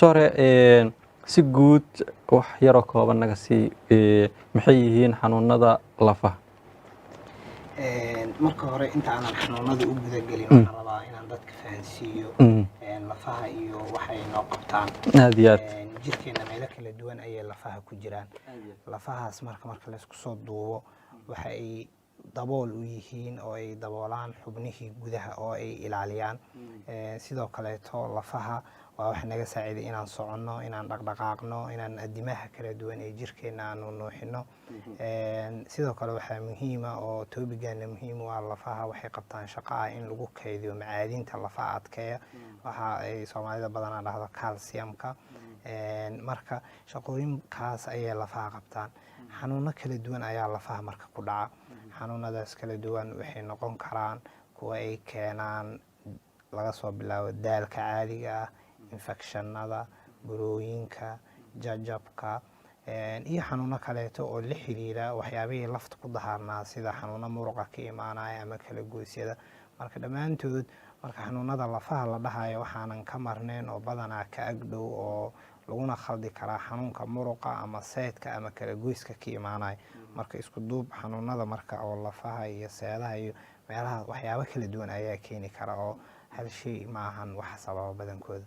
doctor si guud wax yar oo kooban naga sii maxay yihiin xanuunada lafaha marka hore inta aanan xanuunada u guda gelin waxaan rabaa inaan dadka fahansiiyo lafaha iyo waxay noo qabtaan aad iyo aad jirkeena meelo kala duwan ayay lafaha ku jiraan lafahaas marka la isku soo duubo waxa ay dabool u yihiin oo ay daboolaan xubnihii gudaha oo ay ilaaliyaan sidoo kaleeto lafaha waa wax naga saaciday inaan soconno inaan dhaqdhaqaaqno inaan adimaha kala duwan ee jirkeena aanu nuuxino sidoo kale waxaa muhiima oo toobigaana muhiim u ah lafaha waxay qabtaan shaqo ah in lagu kaydiyo macaadinta lafaha adkeeya waxa ay soomaalida badanaa dhahdo calciumka marka shaqooyinkaas ayay lafaha qabtaan xanuuno kala duwan ayaa lafaha marka ku dhaca xanuunadaas kala duwan waxay noqon karaan kuwa ay keenaan laga soo bilaabo daalka caadiga ah infectionada burooyinka jajabka iyo xanuuno kaleeto oo la xiriira waxyaabihii lafta ku dahaarnaa sida xanuuno muruqa ka imaanaya ama kala goosyada marka dhammaantood marka xanuunada lafaha la dhahayo waxaanan ka marnayn oo badanaa ka agdhow oo laguna khaldi karaa xanuunka muruqa ama seedka ama kala goyska ka imaanaya marka isku duub xanuunada marka oo lafaha iyo seedaha iyo meelaha waxyaabo kala duwan ayaa keeni kara oo hal shay ma ahan wax sababa badankooda